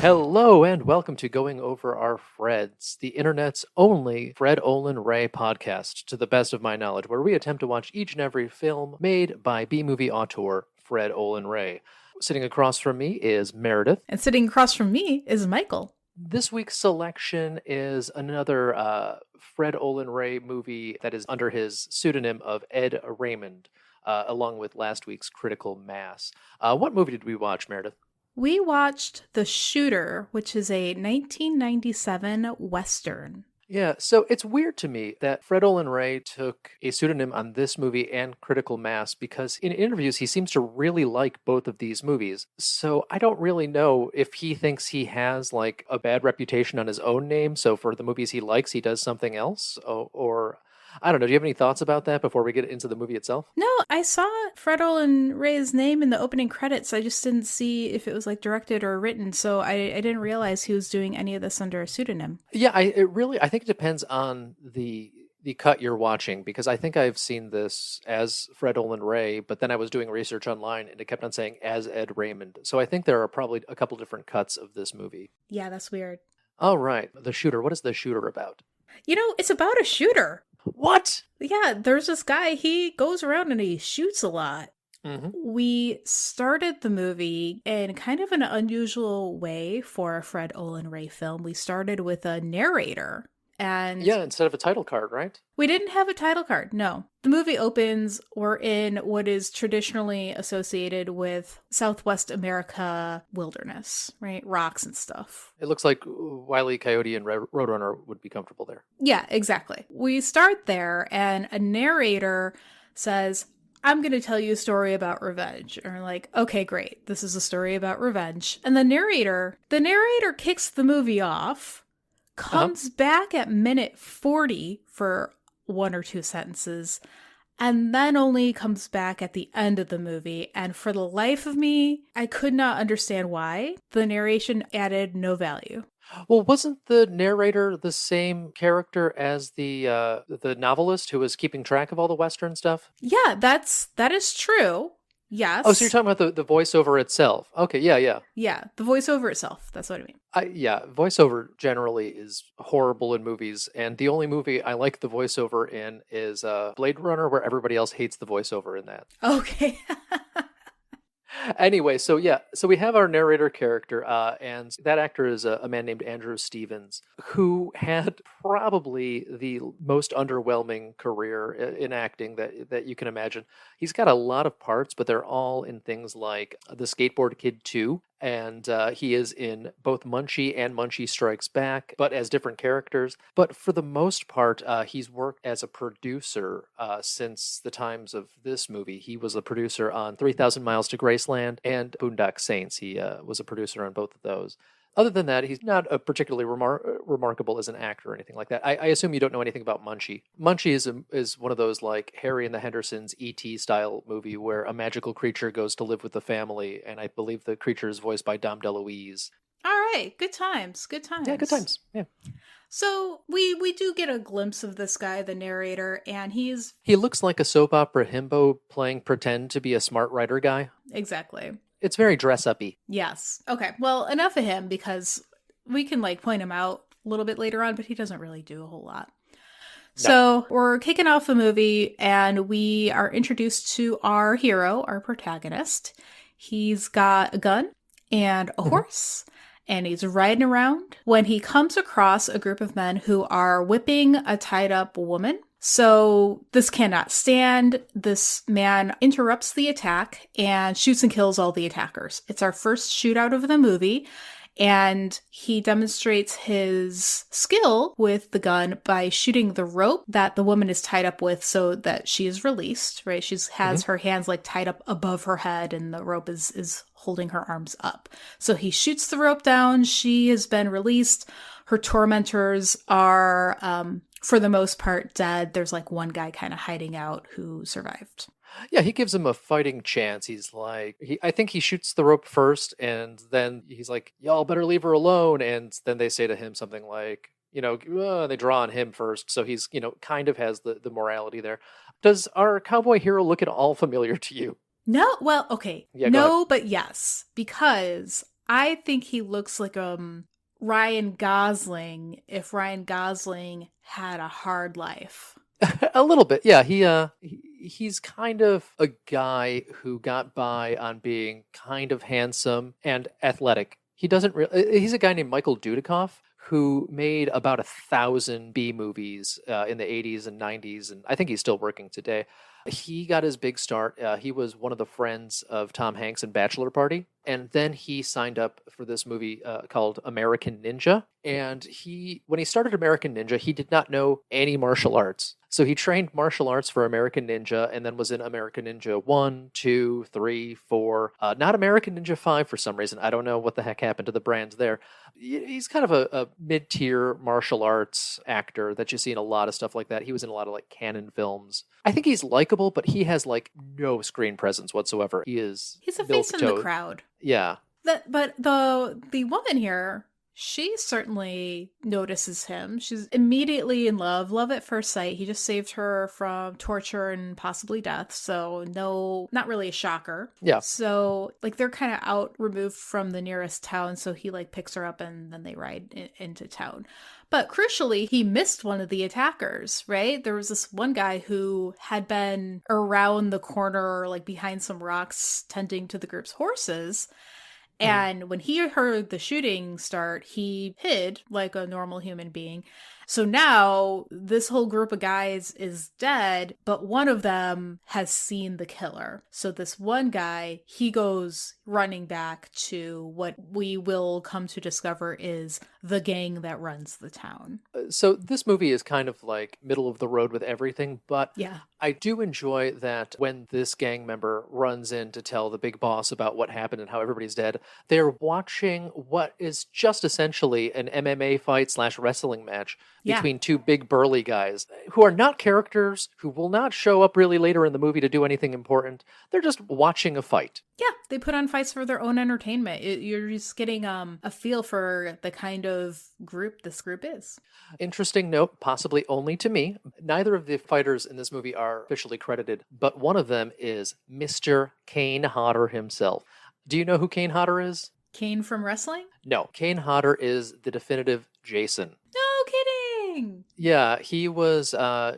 Hello and welcome to Going Over Our Freds, the internet's only Fred Olin Ray podcast, to the best of my knowledge, where we attempt to watch each and every film made by B-movie auteur Fred Olin Ray. Sitting across from me is Meredith. And sitting across from me is Michael. This week's selection is another Fred Olin Ray movie that is under his pseudonym of Ed Raymond, along with last week's Critical Mass. What movie did we watch, Meredith? We watched The Shooter, which is a 1997 Western. Yeah, so it's weird to me that Fred Olin Ray took a pseudonym on this movie and Critical Mass because in interviews he seems to really like both of these movies. So I don't really know if he thinks he has like a bad reputation on his own name, so for the movies he likes he does something else, or I don't know. Do you have any thoughts about that before we get into the movie itself? No, I saw Fred Olin Ray's name in the opening credits. I just didn't see if it was like directed or written, so I didn't realize he was doing any of this under a pseudonym. Yeah, I think it depends on the cut you're watching, because I think I've seen this as Fred Olin Ray, but then I was doing research online and it kept on saying as Ed Raymond. So I think there are probably a couple different cuts of this movie. Yeah, that's weird. All right, The Shooter. What is The Shooter about? You know, it's about a shooter. What? Yeah, there's this guy, he goes around and he shoots a lot. Mm-hmm. We started the movie in kind of an unusual way for a Fred Olin Ray film. We started with a narrator. And yeah, instead of a title card, right? We didn't have a title card, no. The movie opens, we're in what is traditionally associated with Southwest America wilderness, right? Rocks and stuff. It looks like Wile E. Coyote and Roadrunner would be comfortable there. Yeah, exactly. We start there and a narrator says, I'm going to tell you a story about revenge. And we're like, okay, great. This is a story about revenge. And the narrator kicks the movie off, comes back at minute 40 for one or two sentences, and then only comes back at the end of the movie. And for the life of me, I could not understand why. The narration added no value. Well, wasn't the narrator the same character as the novelist who was keeping track of all the Western stuff? Yeah, that is true. Yes. Oh, so you're talking about the voiceover itself. Okay, yeah. Yeah, the voiceover itself. That's what I mean. Yeah, voiceover generally is horrible in movies, and the only movie I like the voiceover in is Blade Runner, where everybody else hates the voiceover in that. Okay. Anyway, so we have our narrator character, and that actor is a man named Andrew Stevens, who had probably the most underwhelming career in acting that you can imagine. He's got a lot of parts, but they're all in things like The Skateboard Kid 2, and he is in both Munchie and Munchie Strikes Back, but as different characters. But for the most part, he's worked as a producer since the times of this movie. He was a producer on 3,000 Miles to Graceland and Boondock Saints. He was a producer on both of those. Other than that, he's not a particularly remarkable as an actor or anything like that. I assume you don't know anything about Munchie. Munchie is one of those like Harry and the Hendersons E.T. style movie where a magical creature goes to live with the family, and I believe the creature is voiced by Dom DeLuise. All right, good times. Yeah, good times. Yeah. So we do get a glimpse of this guy, the narrator, and he looks like a soap opera himbo playing pretend to be a smart writer guy. Exactly. It's very dress-uppy. Yes. Okay. Well, enough of him because we can like point him out a little bit later on, but he doesn't really do a whole lot. No. So we're kicking off the movie and we are introduced to our hero, our protagonist. He's got a gun and a horse and he's riding around when he comes across a group of men who are whipping a tied up woman. So this cannot stand. This man interrupts the attack and shoots and kills all the attackers. It's our first shootout of the movie, and he demonstrates his skill with the gun by shooting the rope that the woman is tied up with so that she is released, right? She has her hands like tied up above her head and the rope is holding her arms up. So he shoots the rope down. She has been released. Her tormentors are, for the most part, dead. There's like one guy kind of hiding out who survived. Yeah, he gives him a fighting chance. He's like, I think he shoots the rope first, and then he's like, y'all better leave her alone. And then they say to him something like, they draw on him first. So he's, kind of has the morality there. Does our cowboy hero look at all familiar to you? No, well, okay. Yeah, no, but yes, because I think he looks like Ryan Gosling if Ryan Gosling had a hard life. A little bit, yeah. He's kind of a guy who got by on being kind of handsome and athletic. He doesn't really. He's a guy named Michael Dudikoff who made about 1,000 B movies in the 80s and 90s, and I think he's still working today. He got his big start. He was one of the friends of Tom Hanks in Bachelor Party, and then he signed up for this movie called American Ninja. And when he started American Ninja, he did not know any martial arts. So he trained martial arts for American Ninja and then was in American Ninja 1, 2, 3, 4. Not American Ninja 5 for some reason. I don't know what the heck happened to the brands there. He's kind of a mid-tier martial arts actor that you see in a lot of stuff like that. He was in a lot of like canon films. I think he's likable, but he has like no screen presence whatsoever. He's a face in the crowd. Yeah. But the woman here, she certainly notices him. She's immediately in love at first sight. He just saved her from torture and possibly death. So no, not really a shocker. Yeah. So like they're kind of out removed from the nearest town. So he like picks her up and then they ride into town. But crucially, he missed one of the attackers, right? There was this one guy who had been around the corner, like behind some rocks, tending to the group's horses. And when he heard the shooting start, he hid like a normal human being. So now this whole group of guys is dead, but one of them has seen the killer. So this one guy, he goes running back to what we will come to discover is the gang that runs the town. So this movie is kind of like middle of the road with everything, but yeah. I do enjoy that when this gang member runs in to tell the big boss about what happened and how everybody's dead, they're watching what is just essentially an MMA fight / wrestling match between two big burly guys who are not characters, who will not show up really later in the movie to do anything important. They're just watching a fight. Yeah, they put on fights for their own entertainment. You're just getting a feel for the kind of group this group is. Interesting note, possibly only to me. Neither of the fighters in this movie are officially credited, but one of them is Mr. Kane Hodder himself. Do you know who Kane Hodder is? Kane from wrestling? No, Kane Hodder is the definitive Jason. No kidding! Yeah, he was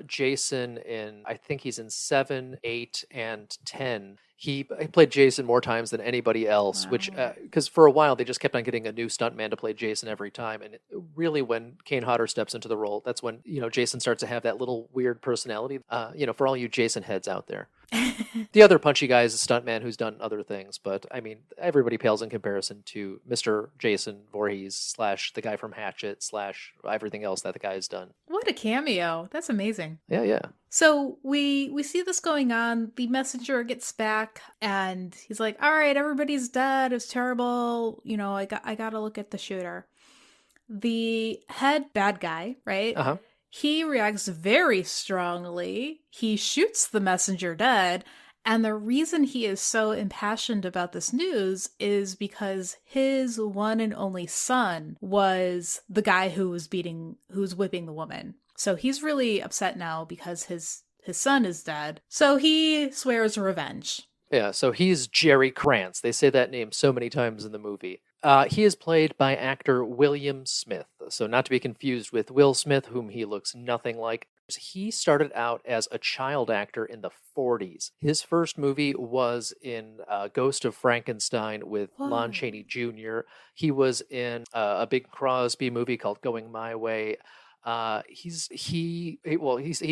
Jason in, I think he's in 7, 8, and 10. He played Jason more times than anybody else, which, because for a while they just kept on getting a new stuntman to play Jason every time. And really, when Kane Hodder steps into the role, that's when, Jason starts to have that little weird personality, for all you Jason heads out there. The other punchy guy is a stuntman who's done other things, but I mean, everybody pales in comparison to Mr. Jason Voorhees / the guy from Hatchet / everything else that the guy has done. What a cameo. That's amazing. Yeah. So we see this going on. The messenger gets back and he's like, all right, everybody's dead. It's terrible. I got to look at the shooter. The head bad guy, right? Uh-huh. He reacts very strongly. He shoots the messenger dead. And the reason he is so impassioned about this news is because his one and only son was the guy who was whipping the woman. So he's really upset now because his son is dead. So he swears revenge. Yeah, so he's Jerry Krantz. They say that name so many times in the movie. He is played by actor William Smith, so not to be confused with Will Smith, whom he looks nothing like. He started out as a child actor in the 40s. His first movie was in Ghost of Frankenstein with Lon Chaney Jr. He was in a Bing Crosby movie called Going My Way. He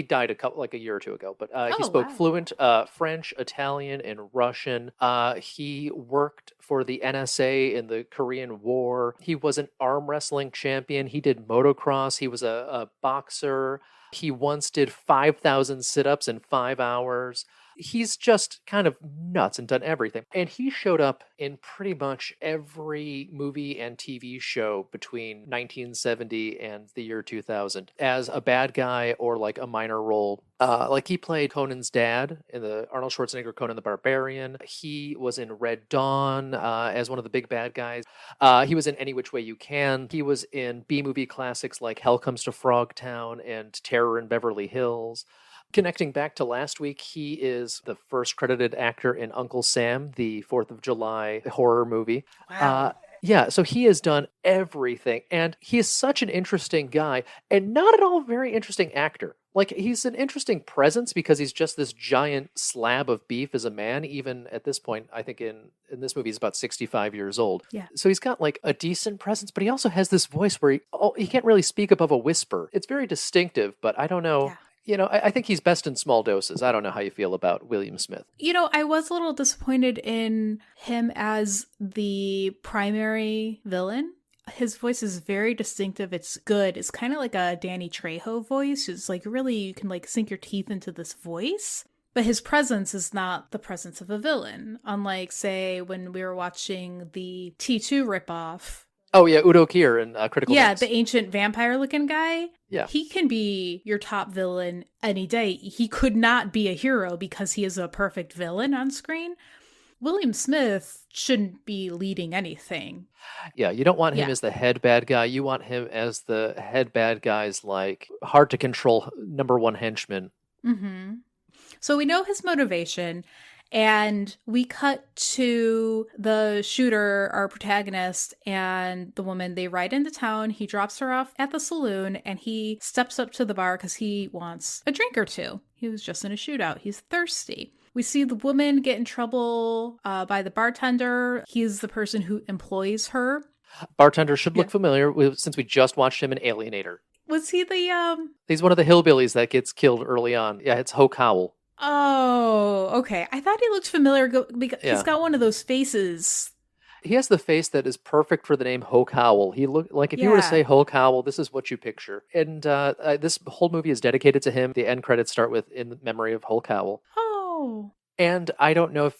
died a year or two ago, but he spoke fluent French, Italian, and Russian. He worked for the NSA in the Korean War. He was an arm wrestling champion. He did motocross. He was a boxer. He once did 5,000 sit-ups in 5 hours. He's just kind of nuts and done everything. And he showed up in pretty much every movie and TV show between 1970 and the year 2000 as a bad guy or like a minor role. Like he played Conan's dad in the Arnold Schwarzenegger Conan the Barbarian. He was in Red Dawn as one of the big bad guys. He was in Any Which Way You Can. He was in B-movie classics like Hell Comes to Frogtown and Terror in Beverly Hills. Connecting back to last week, he is the first credited actor in Uncle Sam, the 4th of July horror movie. Wow. Yeah, so he has done everything, and he is such an interesting guy, and not at all very interesting actor. Like, he's an interesting presence because he's just this giant slab of beef as a man. Even at this point, I think in this movie, he's about 65 years old. Yeah. So he's got like a decent presence, but he also has this voice where he can't really speak above a whisper. It's very distinctive, but I don't know. Yeah. I think he's best in small doses. I don't know how you feel about William Smith. I was a little disappointed in him as the primary villain. His voice is very distinctive. It's good. It's kind of like a Danny Trejo voice. It's like really, you can like sink your teeth into this voice. But his presence is not the presence of a villain. Unlike, say, when we were watching the T2 ripoff. Oh yeah, Udo Kier in Critical Mass. The ancient vampire looking guy. Yeah. He can be your top villain any day. He could not be a hero because he is a perfect villain on screen. William Smith shouldn't be leading anything. Yeah, you don't want him as the head bad guy. You want him as the head bad guy's like hard to control number one henchman. Mm-hmm. So we know his motivation, and we cut to the shooter, our protagonist, and the woman. They ride into town. He drops her off at the saloon, and he steps up to the bar because he wants a drink or two. He was just in a shootout. He's thirsty. We see the woman get in trouble by the bartender. He's the person who employs her. Bartender should look familiar since we just watched him in Alienator. Was he the He's one of the hillbillies that gets killed early on. Yeah, it's Hoke Howell. Oh, okay. I thought he looked familiar because he's got one of those faces. He has the face that is perfect for the name Hoke Howell. He looked like if you were to say Hoke Howell, this is what you picture. And this whole movie is dedicated to him. The end credits start with "In memory of Hoke Howell." Oh. And I don't know if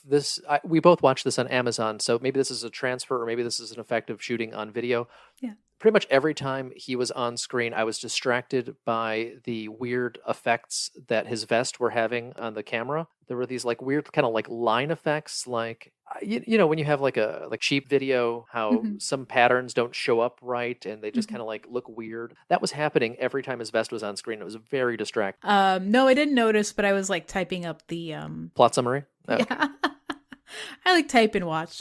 we both watched this on Amazon, so maybe this is a transfer or maybe this is an effective shooting on video. Yeah. Pretty much every time he was on screen, I was distracted by the weird effects that his vest were having on the camera. There were these like weird kind of like line effects, like when you have like a cheap video, how some patterns don't show up right and they just kind of like look weird. That was happening every time his vest was on screen. It was very distracting. No, I didn't notice, but I was like typing up the plot summary. Oh. Yeah. I like type and watch.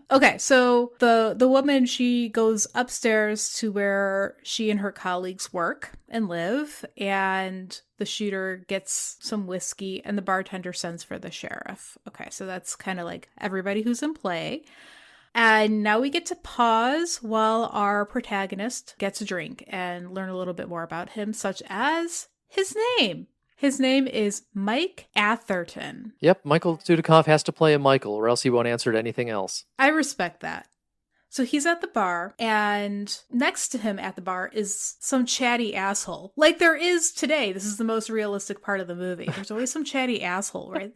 Okay, so the woman, she goes upstairs to where she and her colleagues work and live, and the shooter gets some whiskey and the bartender sends for the sheriff. Okay, so that's kind of like everybody who's in play. And now we get to pause while our protagonist gets a drink and learn a little bit more about him, such as his name. His name is Mike Atherton. Yep, Michael Dudikoff has to play a Michael, or else he won't answer to anything else. I respect that. So he's at the bar, and next to him at the bar is some chatty asshole. Like there is today. This is the most realistic part of the movie. There's always some chatty asshole, right?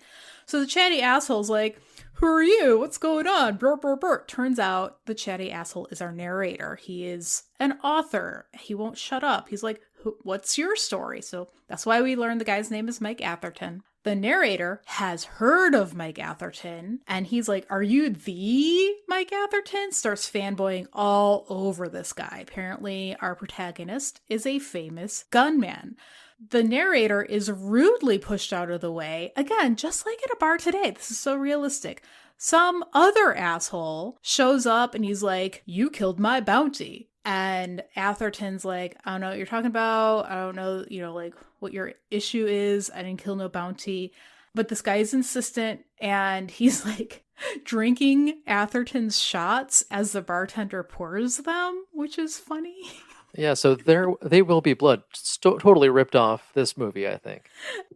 So the chatty asshole's like, "Who are you? What's going on?" Burp, burp, burp. Turns out the chatty asshole is our narrator. He is an author. He won't shut up. He's like, "What's your story?" So that's why we learned the guy's name is Mike Atherton. The narrator has heard of Mike Atherton, and he's like, "Are you the Mike Atherton?" Starts fanboying all over this guy. Apparently, our protagonist is a famous gunman. The narrator is rudely pushed out of the way. Again, just like at a bar today. This is so realistic. Some other asshole shows up and he's like, "You killed my bounty." And Atherton's like, "I don't know what you're talking about. I don't know, like what your issue is. I didn't kill no bounty." But this guy is insistent, and he's like drinking Atherton's shots as the bartender pours them, which is funny. Yeah, so they will be blood. Totally ripped off this movie, I think.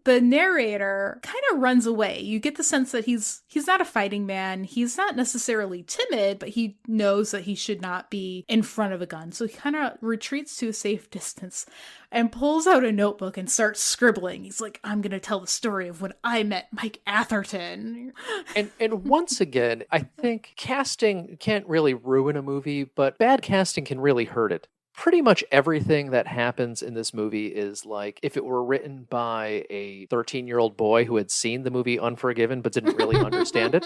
The narrator kind of runs away. You get the sense that he's not a fighting man. He's not necessarily timid, but he knows that he should not be in front of a gun. So he kind of retreats to a safe distance and pulls out a notebook and starts scribbling. He's like, "I'm going to tell the story of when I met Mike Atherton." And once again, I think casting can't really ruin a movie, but bad casting can really hurt it. Pretty much everything that happens in this movie is like if it were written by a 13-year-old boy who had seen the movie Unforgiven but didn't really understand it.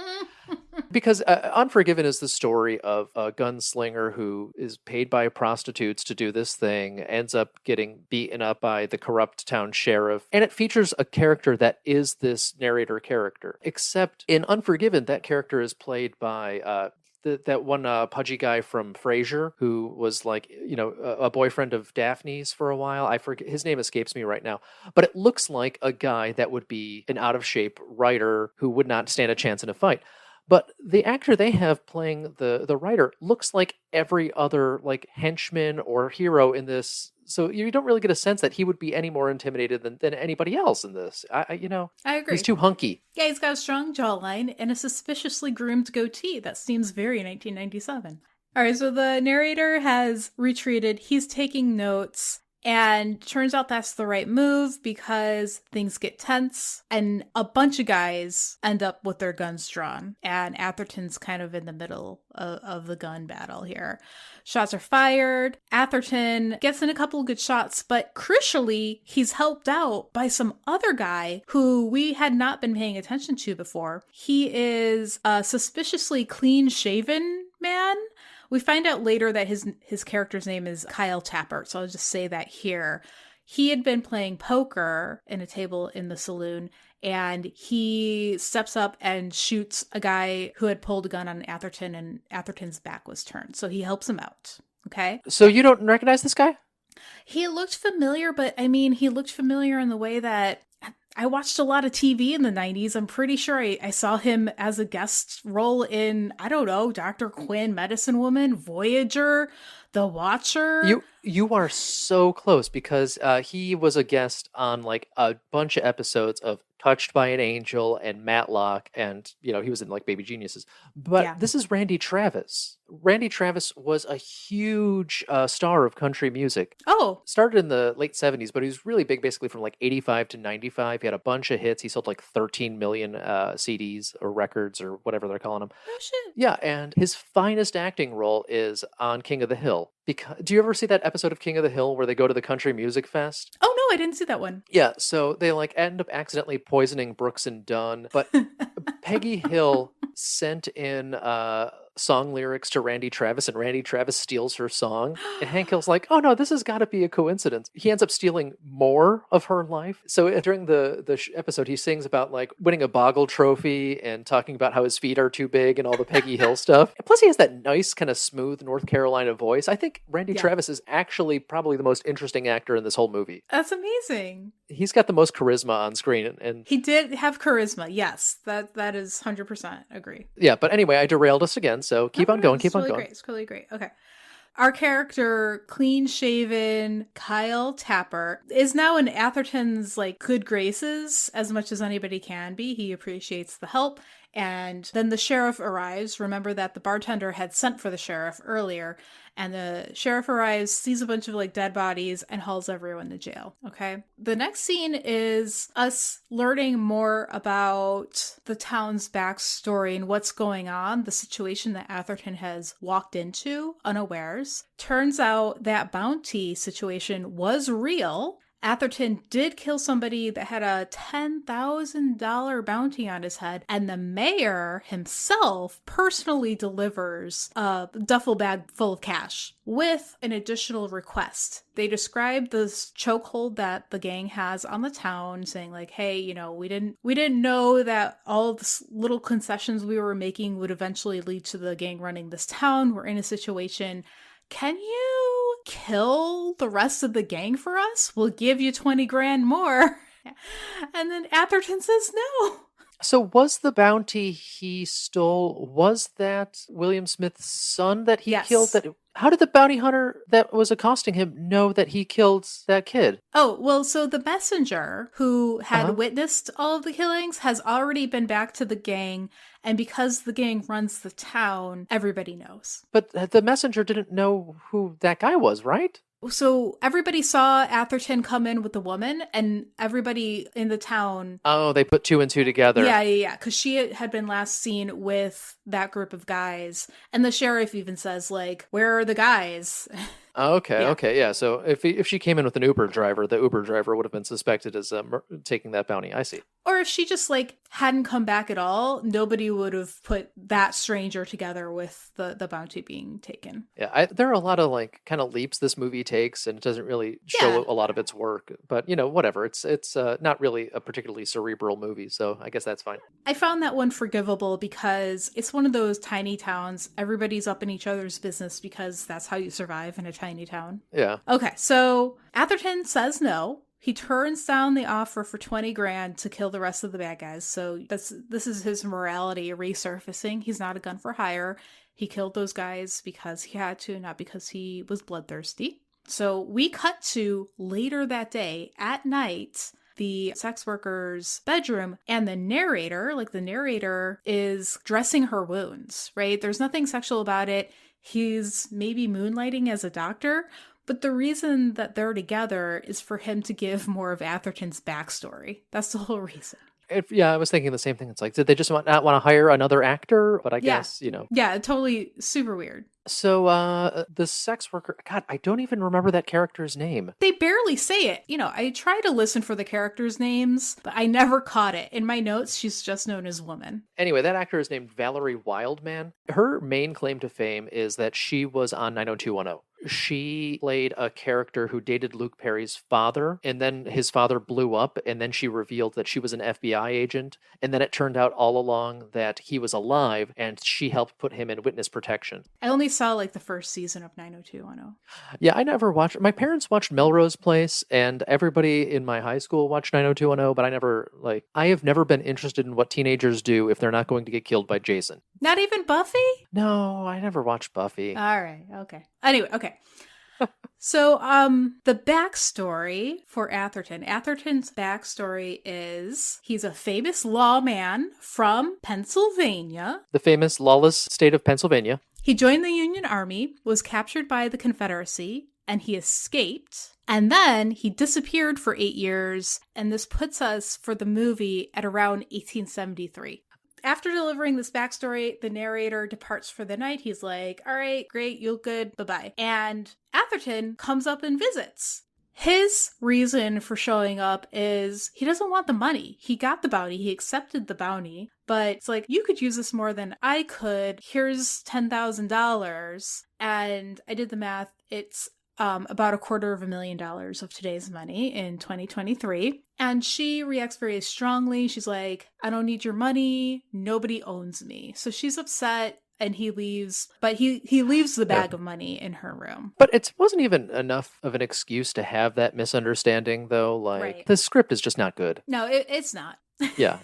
Because Unforgiven is the story of a gunslinger who is paid by prostitutes to do this thing, ends up getting beaten up by the corrupt town sheriff, and it features a character that is this narrator character. Except in Unforgiven, that character is played by that one pudgy guy from Frasier who was like, a boyfriend of Daphne's for a while. I forget, his name escapes me right now, but it looks like a guy that would be an out of shape writer who would not stand a chance in a fight. But the actor they have playing the writer looks like every other like henchman or hero in this. So you don't really get a sense that he would be any more intimidated than anybody else in this. I He's agree. too hunky. Yeah, he's got a strong jawline and a suspiciously groomed goatee that seems very 1997. All right, so the narrator has retreated. He's taking notes. And turns out that's the right move because things get tense and a bunch of guys end up with their guns drawn. And Atherton's kind of in the middle of the gun battle here. Shots are fired. Atherton gets in a couple of good shots, but crucially, he's helped out by some other guy who we had not been paying attention to before. He is a suspiciously clean-shaven man. We find out later that his character's name is Kyle Tappert, so I'll just say that here. He had been playing poker in a table in the saloon, and he steps up and shoots a guy who had pulled a gun on Atherton, and Atherton's back was turned. So he helps him out. Okay? So you don't recognize this guy? He looked familiar, but I mean, he looked familiar in the way that I watched a lot of TV in the 90s. I'm pretty sure I saw him as a guest role in, I don't know, Dr. Quinn, Medicine Woman, Voyager, The Watcher. You are so close because he was a guest on like a bunch of episodes of Touched by an Angel and Matlock, and he was in like Baby Geniuses. But Yeah. This is Randy Travis. Randy Travis was a huge star of country music. Oh, Started in the late 70s, but he was really big basically from like 85 to 95. He had a bunch of hits. He sold like 13 million CDs or records or whatever they're calling them. oh shit. Yeah, and his finest acting role is on King of the Hill. Because do you ever see that episode of King of the Hill where they go to the country music fest? Oh no, I didn't see that one. Yeah, so they like end up accidentally poisoning Brooks and Dunn, but Peggy Hill sent in song lyrics to Randy Travis, and Randy Travis steals her song. And Hank Hill's like, "Oh no, this has got to be a coincidence." He ends up stealing more of her life. So during the episode, he sings about like winning a Boggle Trophy and talking about how his feet are too big and all the Peggy Hill stuff. And plus, he has that nice kind of smooth North Carolina voice. I think Randy Travis is actually probably the most interesting actor in this whole movie. That's amazing. He's got the most charisma on screen, and He did have charisma. Yes, that is 100% agree. yeah. But anyway, I derailed us again. So keep on going. Keep on going. Great. It's really great. Okay. Our character, clean shaven Kyle Tapper, is now in Atherton's like good graces as much as anybody can be. He appreciates the help. And then the sheriff arrives. Remember that the bartender had sent for the sheriff earlier. And the sheriff arrives, sees a bunch of like dead bodies, and hauls everyone to jail. Okay. The next scene is us learning more about the town's backstory and what's going on, the situation that Atherton has walked into unawares. Turns out that bounty situation was real. Atherton did kill somebody that had a $10,000 bounty on his head, and the mayor himself personally delivers a duffel bag full of cash with an additional request. They describe this chokehold that the gang has on the town, saying like, hey, we didn't know that all of the little concessions we were making would eventually lead to the gang running this town. We're in a situation. Can you kill the rest of the gang for us? We'll give you 20 grand more. And then Atherton says no. So was the bounty he stole, was that William Smith's son that he Yes. killed? How did the bounty hunter that was accosting him know that he killed that kid? Oh, well, so the messenger who had witnessed all of the killings has already been back to the gang, and because the gang runs the town, everybody knows. But the messenger didn't know who that guy was, right? So everybody saw Atherton come in with the woman, and everybody in the town. Oh, they put two and two together. Yeah. Because she had been last seen with that group of guys. And the sheriff even says, like, where are the guys? Okay, Yeah. okay, yeah. So if she came in with an Uber driver, the Uber driver would have been suspected as taking that bounty. I see. Or if she just like hadn't come back at all, nobody would have put that stranger together with the bounty being taken. Yeah, there are a lot of like kind of leaps this movie takes, and it doesn't really show Yeah. a lot of its work. But whatever. It's not really a particularly cerebral movie, so I guess that's fine. I found that one forgivable because it's one of those tiny towns. Everybody's up in each other's business because that's how you survive in a tiny town. Yeah. Okay, so Atherton says no. He turns down the offer for 20 grand to kill the rest of the bad guys. So this is his morality resurfacing. He's not a gun for hire. He killed those guys because he had to, not because he was bloodthirsty. So we cut to later that day at night, the sex worker's bedroom, and the narrator is dressing her wounds, right? There's nothing sexual about it. He's maybe moonlighting as a doctor, but the reason that they're together is for him to give more of Atherton's backstory. That's the whole reason. Yeah, I was thinking the same thing. It's like, did they just not want to hire another actor? But I guess. Yeah, totally super weird. So, the sex worker, God, I don't even remember that character's name. They barely say it. I try to listen for the characters' names, but I never caught it. In my notes, she's just known as Woman. Anyway, that actor is named Valerie Wildman. Her main claim to fame is that she was on 90210. She played a character who dated Luke Perry's father, and then his father blew up, and then she revealed that she was an FBI agent, and then it turned out all along that he was alive, and she helped put him in witness protection. I only saw like the first season of 90210. Yeah, I never watched. My parents watched Melrose Place, and everybody in my high school watched 90210, but I have never been interested in what teenagers do if they're not going to get killed by Jason. Not even Buffy? No, I never watched Buffy. All right, okay. Anyway, okay. So, the backstory for Atherton's backstory is he's a famous lawman from Pennsylvania. The famous lawless state of Pennsylvania. He joined the Union Army, was captured by the Confederacy, and he escaped. And then he disappeared for 8 years, and this puts us for the movie at around 1873. After delivering this backstory, the narrator departs for the night. He's like, all right, great, you're good, bye-bye. And Atherton comes up and visits. His reason for showing up is he doesn't want the money. He got the bounty. He accepted the bounty. But it's like, you could use this more than I could. Here's $10,000. And I did the math. It's about $250,000 of today's money in 2023. And she reacts very strongly. She's like, I don't need your money. Nobody owns me. So she's upset. And he leaves, but he leaves the bag of money in her room. But it wasn't even enough of an excuse to have that misunderstanding, though. Right. The script is just not good. No, it's not. Yeah.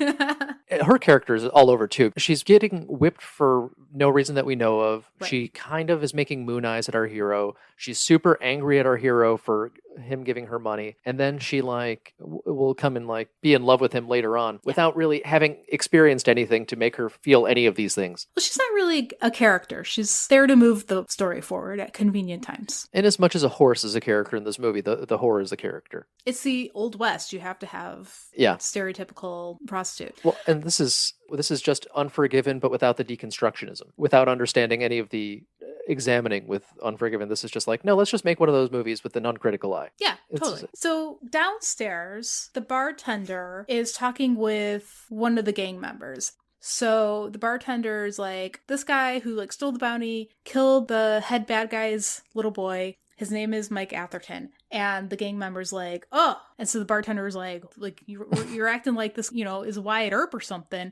Her character is all over, too. She's getting whipped for no reason that we know of. Right. She kind of is making moon eyes at our hero. She's super angry at our hero for him giving her money. And then she, will come and, be in love with him later on without really having experienced anything to make her feel any of these things. Well, she's not really a character. She's there to move the story forward at convenient times. And as much as a horse is a character in this movie, the whore is the character. It's the Old West. You have to have stereotypical prostitute. Well, and this is just Unforgiven, but without the deconstructionism, without understanding any of the examining with Unforgiven. This is just no, let's just make one of those movies with an uncritical eye. Yeah, totally. So downstairs, the bartender is talking with one of the gang members. So the bartender's like, this guy who stole the bounty, killed the head bad guy's little boy. His name is Mike Atherton. And the gang member's like, oh. And so the bartender's like you're acting like this, is Wyatt Earp or something.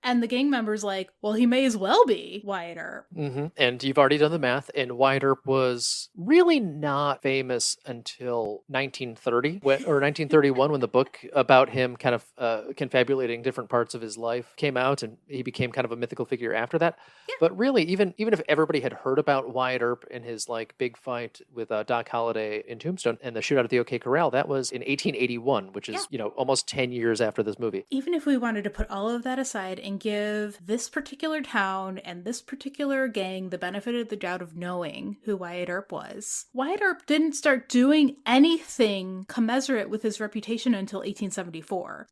And the gang member's like, well, he may as well be Wyatt Earp. Mm-hmm. And you've already done the math, and Wyatt Earp was really not famous until 1930 or 1931 when the book about him kind of confabulating different parts of his life came out, and he became kind of a mythical figure after that. Yeah. But really, even if everybody had heard about Wyatt Earp and his big fight with Doc Holliday in Tombstone and the shootout at the OK Corral, that was in 1881, which is, almost 10 years after this movie. Even if we wanted to put all of that aside and give this particular town and this particular gang the benefit of the doubt of knowing who Wyatt Earp was, Wyatt Earp didn't start doing anything commensurate with his reputation until 1874.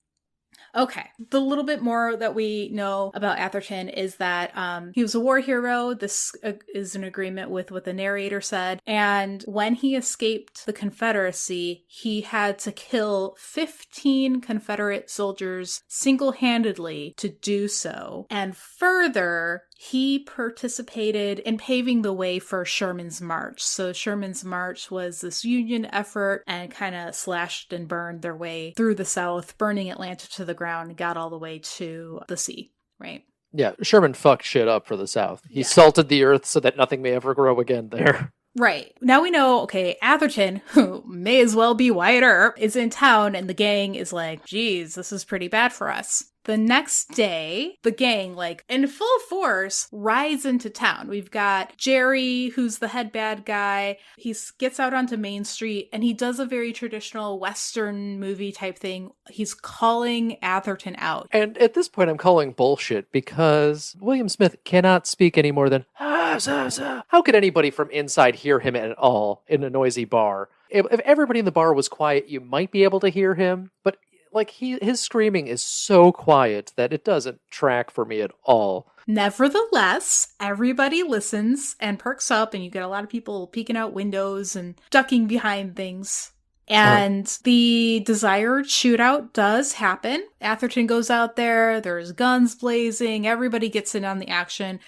Okay. The little bit more that we know about Atherton is that he was a war hero. This is an agreement with what the narrator said. And when he escaped the Confederacy, he had to kill 15 Confederate soldiers single-handedly to do so. And further, he participated in paving the way for Sherman's March. So Sherman's March was this Union effort and kind of slashed and burned their way through the South, burning Atlanta to the ground, and got all the way to the sea, right? Yeah, Sherman fucked shit up for the South. He Yeah. salted the earth so that nothing may ever grow again there. Right. Now we know, okay, Atherton, who may as well be Wyatt Earp, is in town, and the gang is like, geez, this is pretty bad for us. The next day, the gang, like, in full force, rides into town. We've got Jerry, who's the head bad guy. He gets out onto Main Street, and he does a very traditional Western movie type thing. He's calling Atherton out. And at this point, I'm calling bullshit because William Smith cannot speak any more than, how could anybody from inside hear him at all in a noisy bar? If everybody in the bar was quiet, you might be able to hear him, but like his screaming is so quiet that it doesn't track for me at all. Nevertheless, everybody listens and perks up, and you get a lot of people peeking out windows and ducking behind things. And the desired shootout does happen. Atherton goes out there, there's guns blazing, everybody gets in on the action.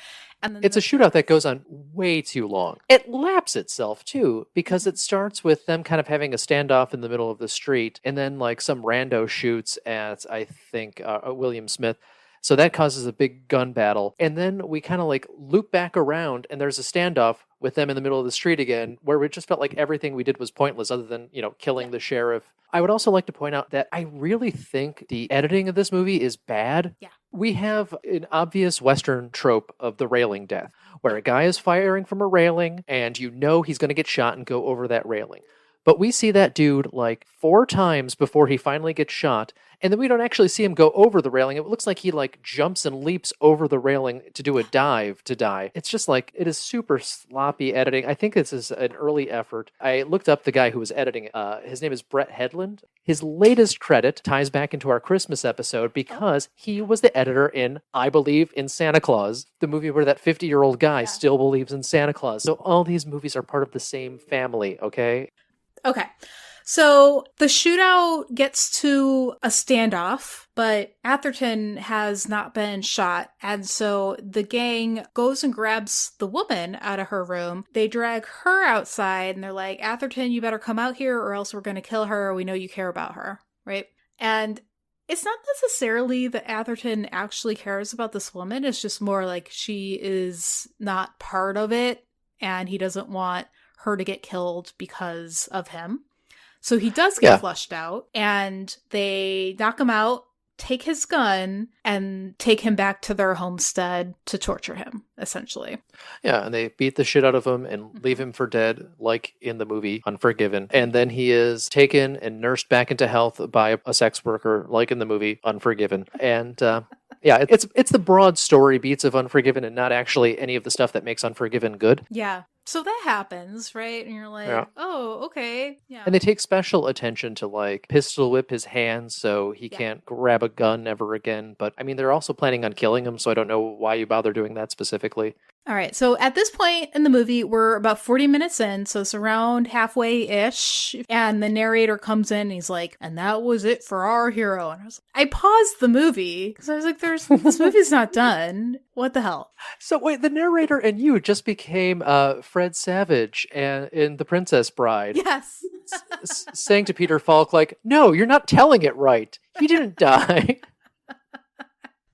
And then It's a shootout that goes on way too long. It laps itself, too, because it starts with them kind of having a standoff in the middle of the street, and then, like, some rando shoots at, I think, William Smith. So that causes a big gun battle. And then we kind of, like, loop back around, and there's a standoff with them in the middle of the street again, where we just felt like everything we did was pointless other than, killing the sheriff. I would also like to point out that I really think the editing of this movie is bad. Yeah. We have an obvious Western trope of the railing death, where a guy is firing from a railing and you know he's going to get shot and go over that railing. But we see that dude like 4 times before he finally gets shot, and then we don't actually see him go over the railing. It looks like he like jumps and leaps over the railing to do a dive to die. It's just like, it is super sloppy editing. I think this is an early effort. I looked up the guy who was editing it. His name is Brett Hedlund. His latest credit ties back into our Christmas episode because he was the editor in I Believe in Santa Claus, the movie where that 50-year-old guy still believes in Santa Claus. So all these movies are part of the same family, okay? Okay. So the shootout gets to a standoff, but Atherton has not been shot. And so the gang goes and grabs the woman out of her room. They drag her outside and they're like, Atherton, you better come out here or else we're going to kill her. We know you care about her. Right. And it's not necessarily that Atherton actually cares about this woman. It's just more like she is not part of it and he doesn't want her to get killed because of him. So he does get flushed out, and they knock him out, take his gun, and take him back to their homestead to torture him, essentially. Yeah, and they beat the shit out of him and leave him for dead, like in the movie Unforgiven. And then he is taken and nursed back into health by a sex worker, like in the movie Unforgiven. And yeah, it's the broad story beats of Unforgiven and not actually any of the stuff that makes Unforgiven good. Yeah. So that happens, right? And you're like, oh, okay. Yeah. And they take special attention to like pistol whip his hands so he can't grab a gun ever again. But I mean, they're also planning on killing him, so I don't know why you bother doing that specifically. All right. So at this point in the movie, we're about 40 minutes in. So it's around halfway-ish. And the narrator comes in and he's like, and that was it for our hero. And I paused the movie because I was like, this movie's not done. What the hell? So wait, the narrator and you just became Fred Savage in The Princess Bride. Yes. Saying to Peter Falk, like, no, you're not telling it right. He didn't die.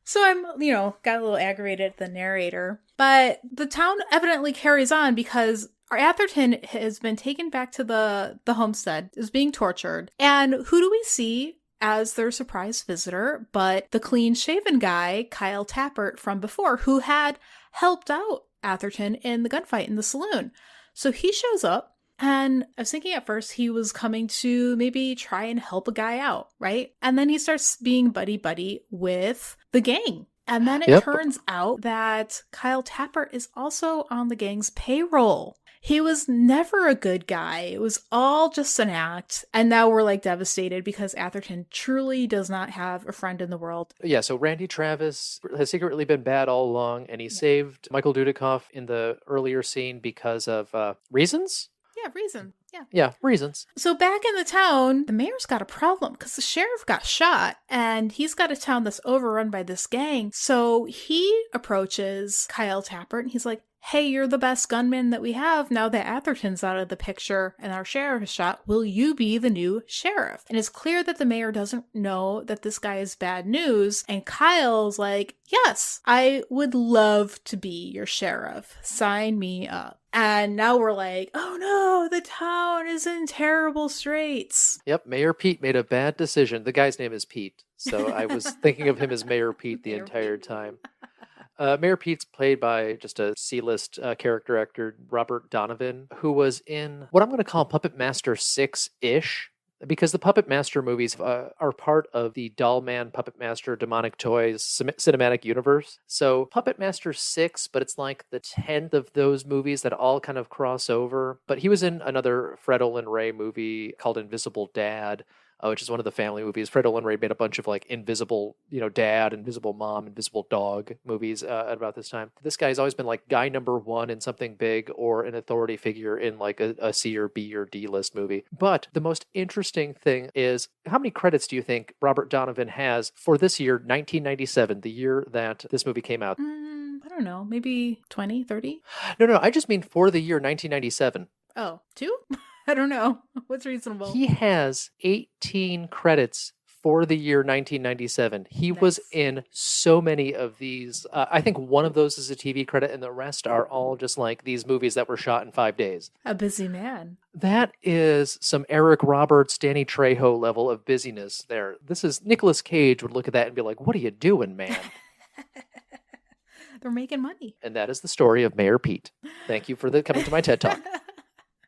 So I'm, got a little aggravated at the narrator. But the town evidently carries on because our Atherton has been taken back to the homestead, is being tortured. And who do we see as their surprise visitor but the clean-shaven guy, Kyle Tappert, from before, who had helped out Atherton in the gunfight in the saloon. So he shows up. And I was thinking at first he was coming to maybe try and help a guy out, right? And then he starts being buddy-buddy with the gang. And then it Yep. turns out that Kyle Tappert is also on the gang's payroll. He was never a good guy. It was all just an act. And now we're like devastated because Atherton truly does not have a friend in the world. Yeah, so Randy Travis has secretly been bad all along, and he Yeah. saved Michael Dudikoff in the earlier scene because of reasons? Yeah, reason. Yeah. Yeah, reasons. So back in the town, the mayor's got a problem because the sheriff got shot and he's got a town that's overrun by this gang. So he approaches Kyle Tappert and he's like, hey, you're the best gunman that we have now that Atherton's out of the picture and our sheriff is shot. Will you be the new sheriff? And it's clear that the mayor doesn't know that this guy is bad news. And Kyle's like, yes, I would love to be your sheriff. Sign me up. And now we're like, oh no, the town is in terrible straits. Yep, Mayor Pete made a bad decision. The guy's name is Pete, so I was thinking of him as Mayor Pete the entire time. Mayor Pete's played by just a C-list character actor, Robert Donovan, who was in what I'm going to call Puppet Master 6-ish, because the Puppet Master movies are part of the Doll Man Puppet Master Demonic Toys cinematic universe. So Puppet Master 6, but it's like the 10th of those movies that all kind of cross over. But he was in another Fred Olen Ray movie called Invisible Dad, which is one of the family movies. Fred Olen Ray made a bunch of like Invisible, Dad, Invisible Mom, Invisible Dog movies at about this time. This guy's always been like guy number one in something big or an authority figure in like a C or B or D list movie. But the most interesting thing is, how many credits do you think Robert Donovan has for this year, 1997, the year that this movie came out? I don't know, maybe 20, 30? No, I just mean for the year 1997. Oh, 2? I don't know. What's reasonable? He has 18 credits for the year 1997. He was in so many of these. I think one of those is a TV credit, and the rest are all just like these movies that were shot in 5 days. A busy man. That is some Eric Roberts, Danny Trejo level of busyness there. This is Nicolas Cage would look at that and be like, what are you doing, man? They're making money. And that is the story of Mayor Pete. Thank you for coming to my TED Talk.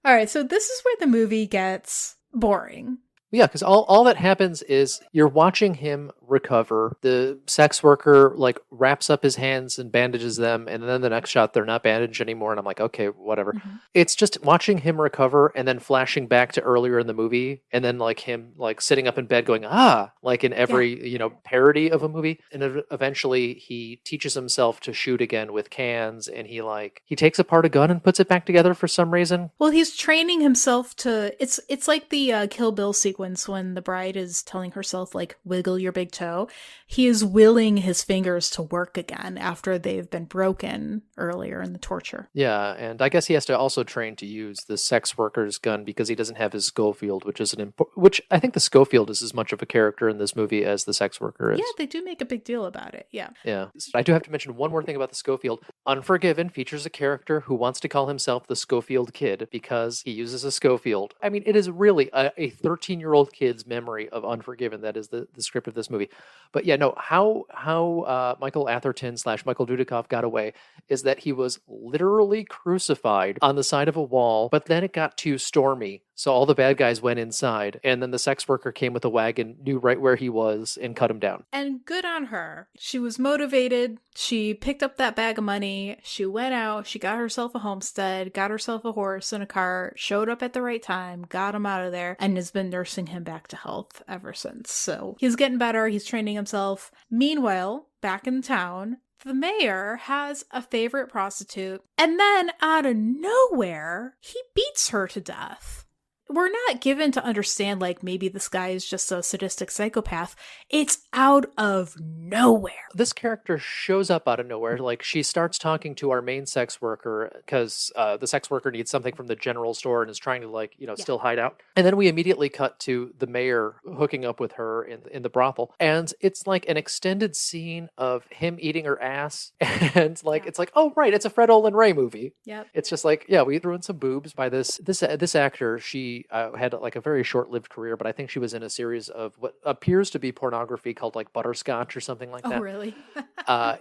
All right, so this is where the movie gets boring. Yeah, because all that happens is you're watching him recover. The sex worker like wraps up his hands and bandages them, and then the next shot they're not bandaged anymore, and I'm like, okay, whatever. Mm-hmm. It's just watching him recover and then flashing back to earlier in the movie, and then like him like sitting up in bed going, like in every parody of a movie. And eventually he teaches himself to shoot again with cans, and he takes apart a gun and puts it back together for some reason. Well, he's training himself to it's like the Kill Bill sequence when the bride is telling herself like wiggle your big toe. He is willing his fingers to work again after they've been broken earlier in the torture. Yeah, and I guess he has to also train to use the sex worker's gun because he doesn't have his Schofield, which I think the Schofield is as much of a character in this movie as the sex worker is. Yeah, they do make a big deal about it. Yeah. I do have to mention one more thing about the Schofield. Unforgiven features a character who wants to call himself the Schofield Kid because he uses a Schofield. I mean, it is really a 13-year-old kid's memory of Unforgiven. That is the script of this movie. But yeah, no, how Michael Atherton / Michael Dudikoff got away is that he was literally crucified on the side of a wall, but then it got too stormy. So all the bad guys went inside, and then the sex worker came with a wagon, knew right where he was, and cut him down. And good on her. She was motivated. She picked up that bag of money. She went out. She got herself a homestead, got herself a horse and a cart, showed up at the right time, got him out of there, and has been nursing him back to health ever since. So he's getting better. He's training himself. Meanwhile, back in town, the mayor has a favorite prostitute, and then out of nowhere, he beats her to death. We're not given to understand, like, maybe this guy is just a sadistic psychopath. It's out of nowhere. This character shows up out of nowhere. Like, she starts talking to our main sex worker because the sex worker needs something from the general store and is trying to, still hide out. And then we immediately cut to the mayor hooking up with her in the brothel. And it's like an extended scene of him eating her ass. And it's like, oh, right, it's a Fred Olen Ray movie. Yep. It's just like, yeah, we threw in some boobs by this actor. She she had like a very short-lived career, but I think she was in a series of what appears to be pornography called like Butterscotch or something like Oh, that. really?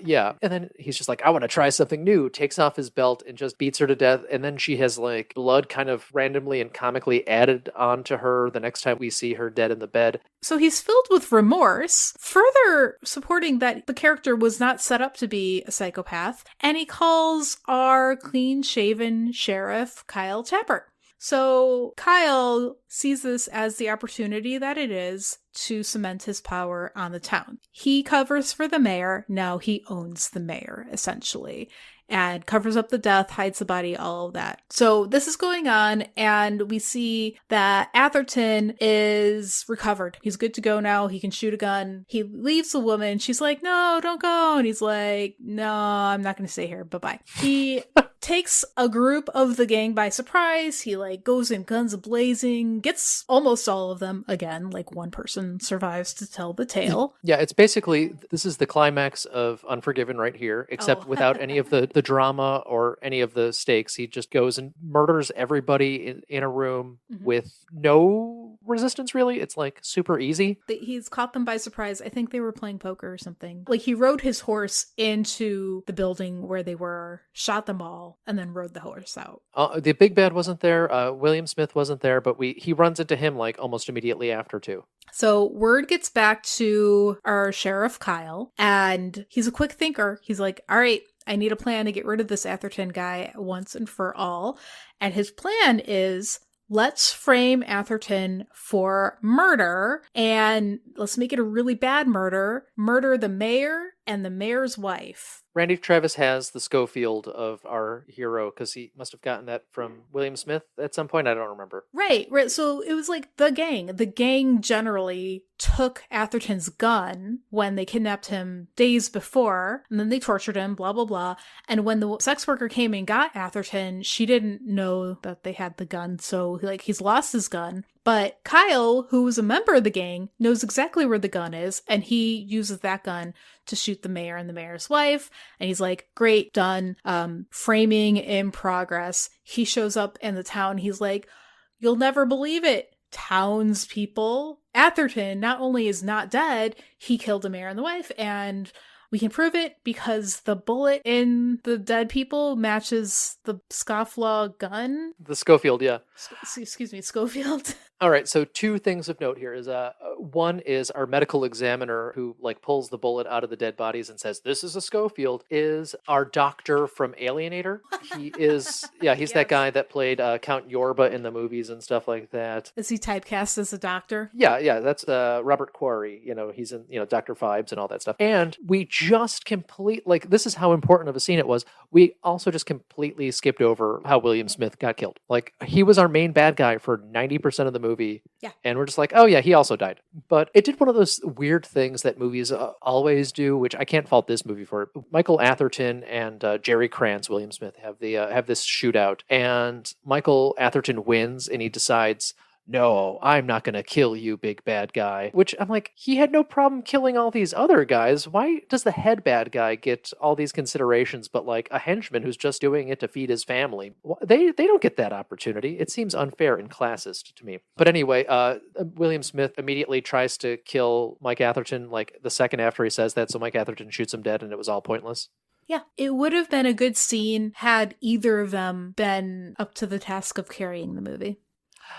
Yeah. And then he's just like, I want to try something new, takes off his belt and just beats her to death. And then she has like blood kind of randomly and comically added onto her the next time we see her dead in the bed. So he's filled with remorse, further supporting that the character was not set up to be a psychopath. And he calls our clean-shaven sheriff, Kyle Tapper. So Kyle sees this as the opportunity that it is to cement his power on the town. He covers for the mayor. Now he owns the mayor, essentially, and covers up the death, hides the body, all of that. So this is going on, and we see that Atherton is recovered. He's good to go now. He can shoot a gun. He leaves the woman. She's like, no, don't go. And he's like, no, I'm not going to stay here. Bye-bye. He takes a group of the gang by surprise. He like goes in guns blazing, gets almost all of them. Again, like one person survives to tell the tale. Yeah, it's basically, this is the climax of Unforgiven right here, except without any of the drama or any of the stakes. He just goes and murders everybody in a room with no resistance, really. It's like super easy. He's caught them by surprise. I think they were playing poker or something. Like he rode his horse into the building where they were, shot them all, and then rode the horse out. The big bad wasn't there. William Smith wasn't there, but he runs into him like almost immediately after too. So word gets back to our sheriff, Kyle, and he's a quick thinker. He's like, all right, I need a plan to get rid of this Atherton guy once and for all. And his plan is, let's frame Atherton for murder, and let's make it a really bad murder. Murder the mayor and the mayor's wife. Randy Travis has the Schofield of our hero because he must have gotten that from William Smith at some point. I don't remember. Right. So it was like the gang. The gang generally took Atherton's gun when they kidnapped him days before, and then they tortured him, blah, blah, blah. And when the sex worker came and got Atherton, she didn't know that they had the gun. So like he's lost his gun. But Kyle, who was a member of the gang, knows exactly where the gun is, and he uses that gun to shoot the mayor and the mayor's wife. And he's like, great, done. Framing in progress. He shows up in the town. He's like, you'll never believe it. Townspeople, Atherton not only is not dead, he killed the mayor and the wife, and we can prove it because the bullet in the dead people matches the scofflaw gun. The Schofield, yeah. Excuse me, Schofield. All right, so two things of note here is one is our medical examiner who like pulls the bullet out of the dead bodies and says this is a Schofield is our doctor from Alienator. He is he's that guy that played Count Yorba in the movies and stuff like that. Is he typecast as a doctor? Yeah, that's Robert Quarry. You know, he's in Dr. Phibes and all that stuff. And we just this is how important of a scene it was. We also just completely skipped over how William Smith got killed. Like he was our main bad guy for 90% of the movie. Yeah. And we're just like, oh yeah, he also died. But it did one of those weird things that movies always do, which I can't fault this movie for. Michael Atherton and Jerry Krantz, William Smith, have this shootout, and Michael Atherton wins, and he decides, no, I'm not going to kill you, big bad guy. Which I'm like, he had no problem killing all these other guys. Why does the head bad guy get all these considerations, but like a henchman who's just doing it to feed his family? They don't get that opportunity. It seems unfair and classist to me. But anyway, William Smith immediately tries to kill Mike Atherton like the second after he says that, so Mike Atherton shoots him dead and it was all pointless. Yeah, it would have been a good scene had either of them been up to the task of carrying the movie.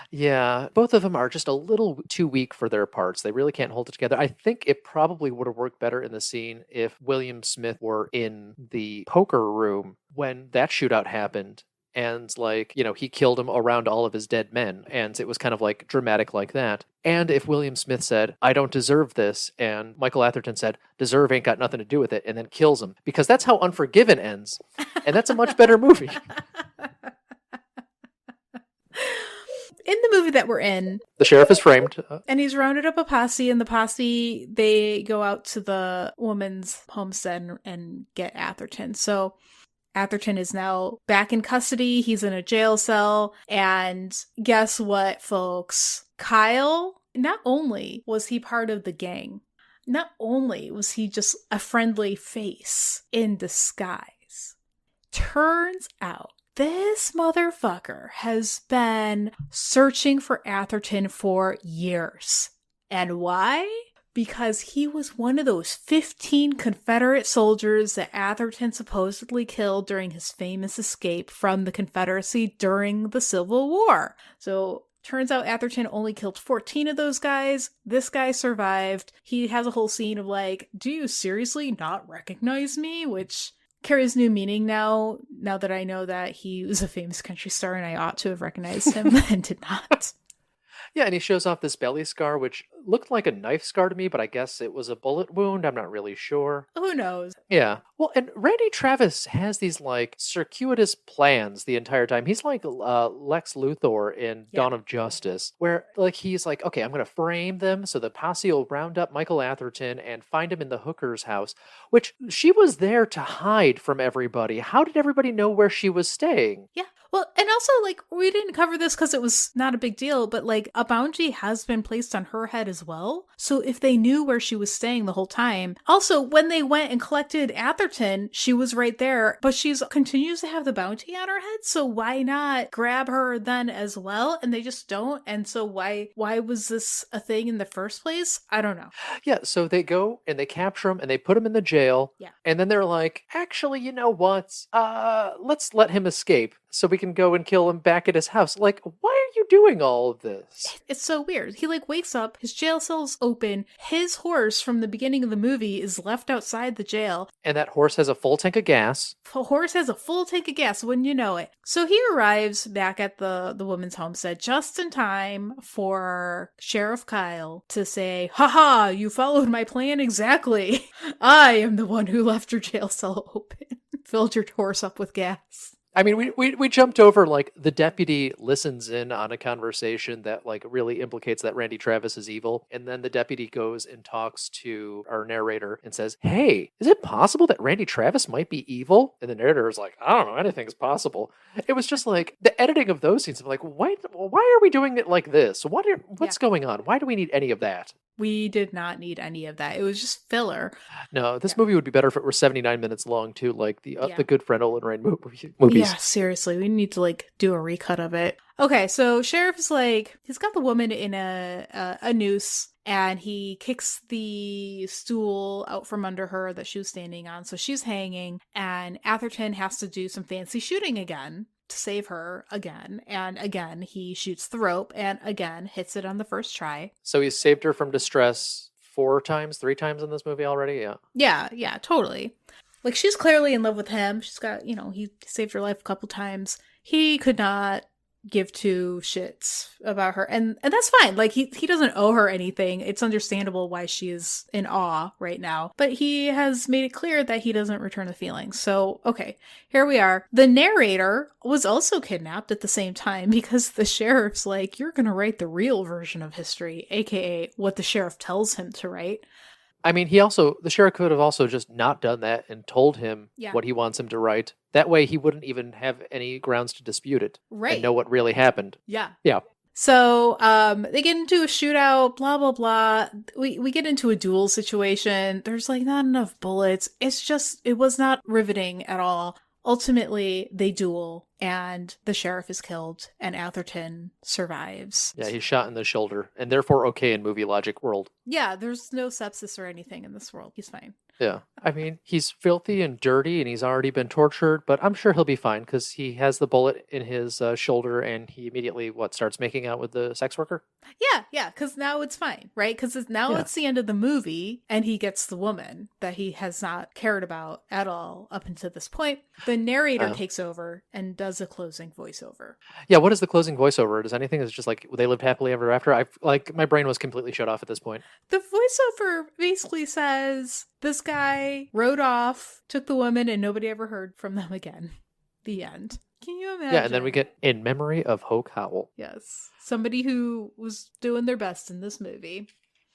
Yeah, both of them are just a little too weak for their parts. They really can't hold it together. I think it probably would have worked better in the scene if William Smith were in the poker room when that shootout happened. And he killed him around all of his dead men. And it was kind of like dramatic like that. And if William Smith said, I don't deserve this, and Michael Atherton said, deserve ain't got nothing to do with it, and then kills him. Because that's how Unforgiven ends. And that's a much better movie. In the movie that we're in, the sheriff is framed. And he's rounded up a posse, and the posse, they go out to the woman's homestead and get Atherton. So Atherton is now back in custody. He's in a jail cell. And guess what, folks? Kyle, not only was he part of the gang, not only was he just a friendly face in disguise, turns out this motherfucker has been searching for Atherton for years. And why? Because he was one of those 15 Confederate soldiers that Atherton supposedly killed during his famous escape from the Confederacy during the Civil War. So turns out Atherton only killed 14 of those guys. This guy survived. He has a whole scene of like, do you seriously not recognize me? Which carries new meaning now that I know that he was a famous country star and I ought to have recognized him and did not. Yeah, and he shows off this belly scar, which looked like a knife scar to me, but I guess it was a bullet wound. I'm not really sure. Who knows? Yeah. Well, and Randy Travis has these like circuitous plans the entire time. He's like Lex Luthor in Dawn of Justice, where like he's like, okay, I'm going to frame them so the posse will round up Michael Atherton and find him in the hooker's house, which she was there to hide from everybody. How did everybody know where she was staying? Yeah. Well, and also, like, we didn't cover this because it was not a big deal, but, like, a bounty has been placed on her head as well. So if they knew where she was staying the whole time. Also, when they went and collected Atherton, she was right there, but she's continues to have the bounty on her head. So why not grab her then as well? And they just don't. And so why was this a thing in the first place? I don't know. Yeah, so they go and they capture him and they put him in the jail. Yeah. And then they're like, actually, you know what? Let's let him escape so we can go and kill him back at his house. Like, why are you doing all of this? It's so weird. He like wakes up, his jail cell's open, his horse from the beginning of the movie is left outside the jail. And that horse has a full tank of gas. The horse has a full tank of gas, wouldn't you know it? So he arrives back at the woman's homestead just in time for Sheriff Kyle to say, haha, you followed my plan exactly. I am the one who left your jail cell open. Filled your horse up with gas. I mean, we jumped over, like, the deputy listens in on a conversation that, like, really implicates that Randy Travis is evil. And then the deputy goes and talks to our narrator and says, hey, is it possible that Randy Travis might be evil? And the narrator is like, I don't know, anything's possible. It was just like the editing of those scenes. I'm like, why are we doing it like this? What's going on? Why do we need any of that? We did not need any of that. It was just filler. No, this movie would be better if it were 79 minutes long, too, like the good friend Olin Rain movies. Yeah, seriously. We need to, like, do a recut of it. Okay, so Sheriff is like, he's got the woman in a noose, and he kicks the stool out from under her that she was standing on, so she's hanging, and Atherton has to do some fancy shooting again to save her again, and again he shoots the rope and again hits it on the first try. So he's saved her from distress 3 times in this movie already. Yeah, totally. Like, she's clearly in love with him. She's got, he saved her life a couple times. He could not give two shits about her, and that's fine. Like, he doesn't owe her anything. It's understandable why she is in awe right now, but he has made it clear that he doesn't return the feelings. So okay, here we are. The narrator was also kidnapped at the same time because the sheriff's like, you're gonna write the real version of history, aka what the sheriff tells him to write. I mean, the sheriff could have also just not done that and told him what he wants him to write. That way he wouldn't even have any grounds to dispute it. Right. And know what really happened. Yeah. So, they get into a shootout, blah, blah, blah. We get into a duel situation. There's, like, not enough bullets. It was not riveting at all. Ultimately, they duel, and the sheriff is killed, and Atherton survives. Yeah, he's shot in the shoulder, and therefore okay in movie logic world. Yeah, there's no sepsis or anything in this world. He's fine. Yeah. I mean, he's filthy and dirty, and he's already been tortured, but I'm sure he'll be fine, because he has the bullet in his shoulder, and he immediately, starts making out with the sex worker? Yeah, because now it's fine, right? Because it's the end of the movie, and he gets the woman that he has not cared about at all up until this point. The narrator takes over and does a closing voiceover. Yeah, what is the closing voiceover? Does anything? Is just like, they lived happily ever after? My brain was completely shut off at this point. The voiceover basically says, this guy rode off, took the woman, and nobody ever heard from them again. The end. Can you imagine? Yeah, and then we get In Memory of Hoke Howell. Yes. Somebody who was doing their best in this movie.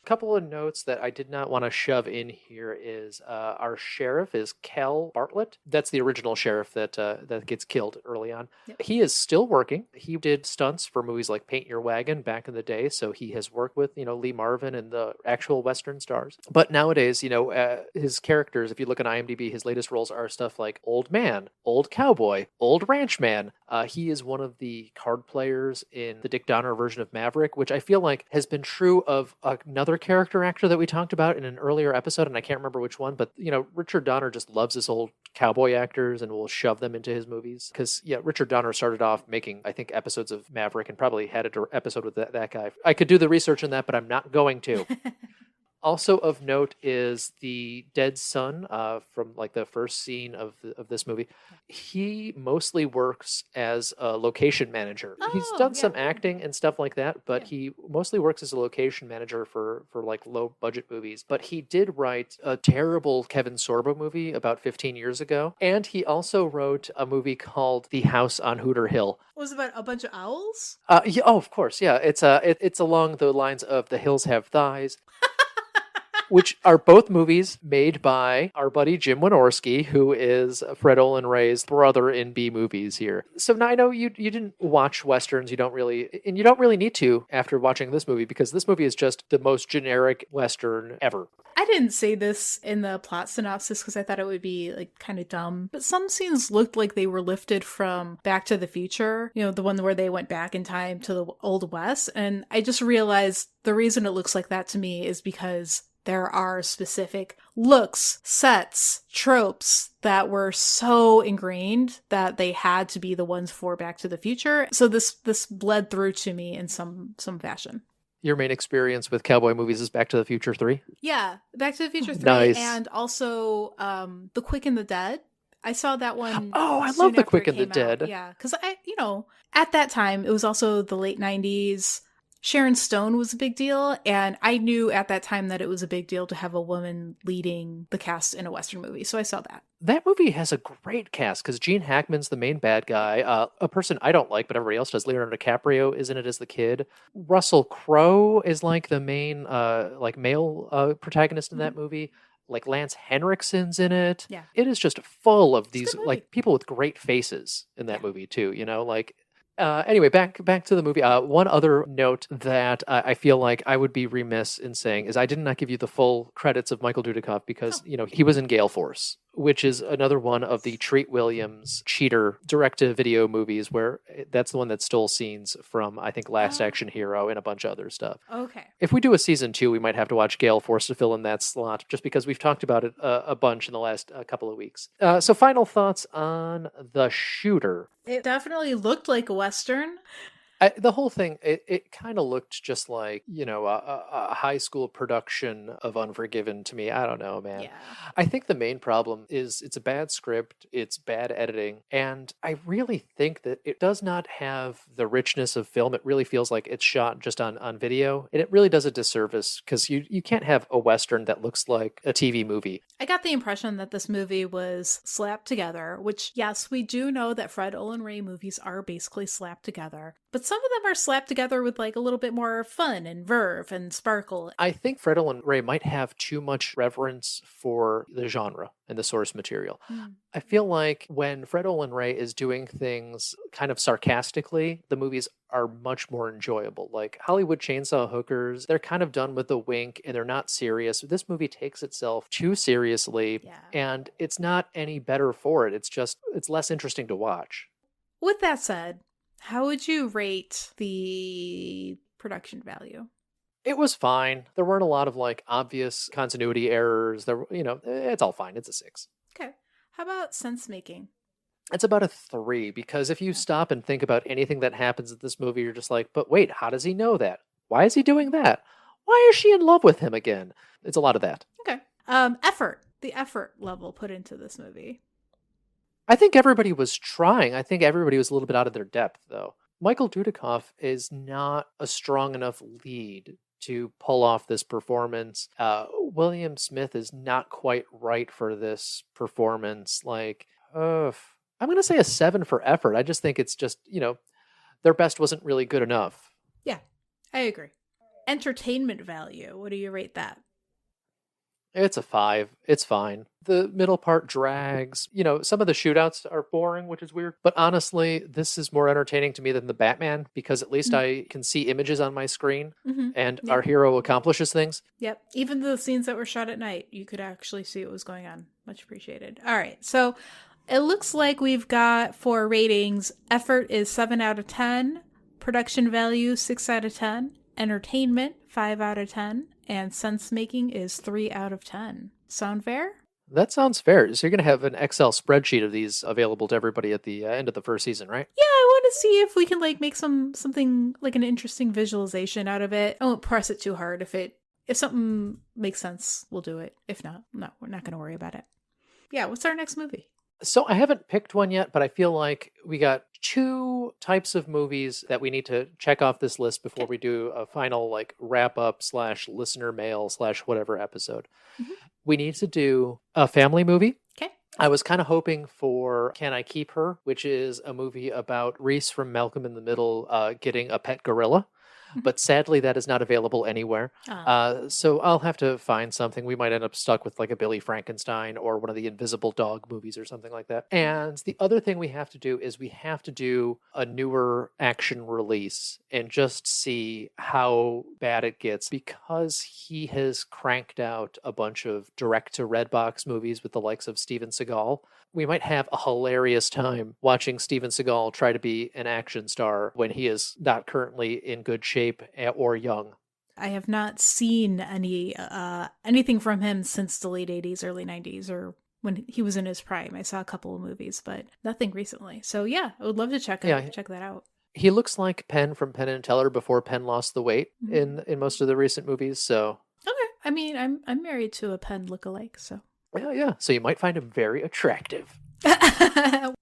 Couple of notes that I did not want to shove in here is our sheriff is Cal Bartlett. That's the original sheriff that gets killed early on. Yep. He is still working. He did stunts for movies like Paint Your Wagon back in the day, so he has worked with Lee Marvin and the actual Western stars. But nowadays, his characters, if you look at IMDb, his latest roles are stuff like old man, old cowboy, old ranchman. He is one of the card players in the Dick Donner version of Maverick, which I feel like has been true of another character actor that we talked about in an earlier episode, and I can't remember which one, but Richard Donner just loves his old cowboy actors and will shove them into his movies. Because Richard Donner started off making, I think, episodes of Maverick and probably had an episode with that guy. I could do the research on that, but I'm not going to. Also of note is the dead son from like the first scene of this movie. He mostly works as a location manager. He's done some acting and stuff like that, but he mostly works as a location manager for like low budget movies. But he did write a terrible Kevin Sorbo movie about 15 years ago, and he also wrote a movie called The House on Hooter Hill. Was it about a bunch of owls? Yeah, oh, of course, yeah. It's along the lines of The Hills Have Thighs. Which are both movies made by our buddy Jim Wynorski, who is Fred Olen Ray's brother in B movies here. So now I know you didn't watch Westerns, you don't really need to after watching this movie, because this movie is just the most generic Western ever. I didn't say this in the plot synopsis because I thought it would be like kind of dumb, but some scenes looked like they were lifted from Back to the Future, the one where they went back in time to the Old West. And I just realized the reason it looks like that to me is because there are specific looks, sets, tropes that were so ingrained that they had to be the ones for Back to the Future. So this bled through to me in some fashion. Your main experience with cowboy movies is Back to the Future 3? Yeah, Back to the Future 3. Nice. And also The Quick and the Dead. I saw that one. Oh, I love The Quick and the Dead. Yeah, because at that time, it was also the late 90s. Sharon Stone was a big deal, and I knew at that time that it was a big deal to have a woman leading the cast in a Western movie, so I saw that. That movie has a great cast, because Gene Hackman's the main bad guy. A person I don't like, but everybody else does. Leonardo DiCaprio is in it as the kid. Russell Crowe is like the main male protagonist in that movie. Like Lance Henriksen's in it. Yeah. It is just full of these like people with great faces in that movie too, Anyway, back to the movie. One other note that I feel like I would be remiss in saying is I did not give you the full credits of Michael Dudikoff because, he was in Gale Force, which is another one of the Treat Williams cheater direct-to-video movies where that's the one that stole scenes from, I think, Last Action Hero and a bunch of other stuff. Okay. If we do a season 2, we might have to watch Gale Force to fill in that slot, just because we've talked about it a bunch in the last couple of weeks. So final thoughts on The Shooter. It definitely looked like a Western. The whole thing, it kind of looked just like, a high school production of Unforgiven to me. I don't know, man. Yeah. I think the main problem is it's a bad script, it's bad editing, and I really think that it does not have the richness of film. It really feels like it's shot just on video, and it really does a disservice because you can't have a Western that looks like a TV movie. I got the impression that this movie was slapped together, which, yes, we do know that Fred Olen Ray movies are basically slapped together. But some of them are slapped together with like a little bit more fun and verve and sparkle. I think Fred Olen Ray might have too much reverence for the genre and the source material. I feel like when Fred Olen Ray is doing things kind of sarcastically, the movies are much more enjoyable. Like Hollywood Chainsaw Hookers, they're kind of done with a wink and they're not serious. This movie takes itself too seriously, and it's not any better for it. It's less interesting to watch. With that said, how would you rate the production value? It was fine. There weren't a lot of like obvious continuity errors. It's all fine. It's a 6. Okay. How about sense making? It's about a 3, because if you stop and think about anything that happens in this movie, you're just like, but wait, how does he know that? Why is he doing that? Why is she in love with him again? It's a lot of that. Okay. Effort. The effort level put into this movie. I think everybody was trying. I think everybody was a little bit out of their depth, though. Michael Dudikoff is not a strong enough lead to pull off this performance. William Smith is not quite right for this performance. I'm going to say a 7 for effort. I just think it's just, their best wasn't really good enough. Yeah, I agree. Entertainment value, what do you rate that? It's a 5. It's fine. The middle part drags. Some of the shootouts are boring, which is weird. But honestly, this is more entertaining to me than the Batman because at least I can see images on my screen Mm-hmm. and our Yep. hero accomplishes things. Yep. Even the scenes that were shot at night, you could actually see what was going on. Much appreciated. All right. So it looks like we've got 4 ratings. Effort is 7 out of 10. Production value, 6 out of 10. Entertainment, 5 out of 10. And sense making is 3 out of 10. Sound fair? That sounds fair. So you're going to have an Excel spreadsheet of these available to everybody at the end of the first season, right? Yeah, I want to see if we can make something like an interesting visualization out of it. I won't press it too hard. If something makes sense, we'll do it. If not, no, we're not going to worry about it. Yeah, what's our next movie? So I haven't picked one yet, but I feel like we got 2 types of movies that we need to check off this list before we do a final wrap up / listener mail / whatever episode. Mm-hmm. We need to do a family movie. Okay. I was kind of hoping for Can I Keep Her, which is a movie about Reese from Malcolm in the Middle getting a pet gorilla. But sadly, that is not available anywhere. So I'll have to find something. We might end up stuck with a Billy Frankenstein or one of the Invisible Dog movies or something like that. And the other thing we have to do is we have to do a newer action release and just see how bad it gets because he has cranked out a bunch of direct-to-Redbox movies with the likes of Steven Seagal. We might have a hilarious time watching Steven Seagal try to be an action star when he is not currently in good shape or young. I have not seen anything from him since the late 80s, early 90s, or when he was in his prime. I saw a couple of movies, but nothing recently. So yeah, I would love to check that out. He looks like Penn from Penn and Teller before Penn lost the weight in most of the recent movies. So okay, I mean, I'm married to a Penn lookalike, so. Yeah. So you might find him very attractive. But,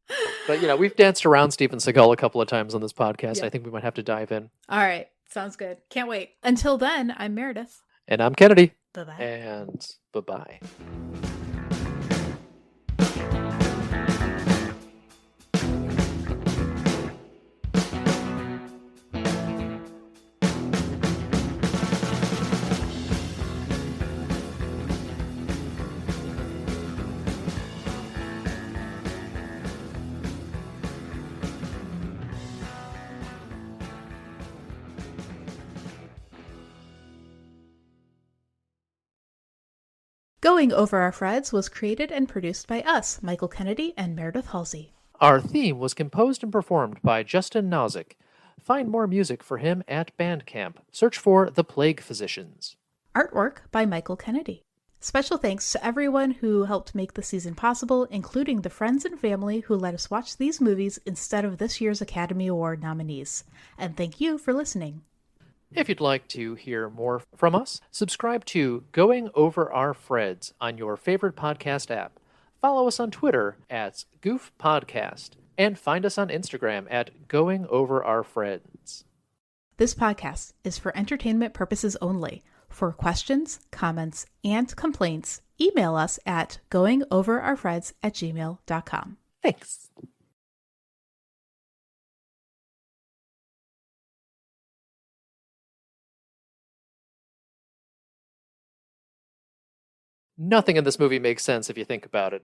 we've danced around Steven Seagal a couple of times on this podcast. Yeah. I think we might have to dive in. All right. Sounds good. Can't wait. Until then, I'm Meredith. And I'm Kennedy. Bye-bye. And bye-bye. Going Over Our Freds was created and produced by us, Michael Kennedy and Meredith Halsey. Our theme was composed and performed by Justin Nozick. Find more music for him at Bandcamp. Search for The Plague Physicians. Artwork by Michael Kennedy. Special thanks to everyone who helped make the season possible, including the friends and family who let us watch these movies instead of this year's Academy Award nominees. And thank you for listening. If you'd like to hear more from us, subscribe to Going Over Our Freds on your favorite podcast app. Follow us on Twitter at Goof Podcast, and find us on Instagram at Going Over Our Freds. This podcast is for entertainment purposes only. For questions, comments, and complaints, email us at goingoverourfreds@gmail.com. Thanks. Nothing in this movie makes sense if you think about it.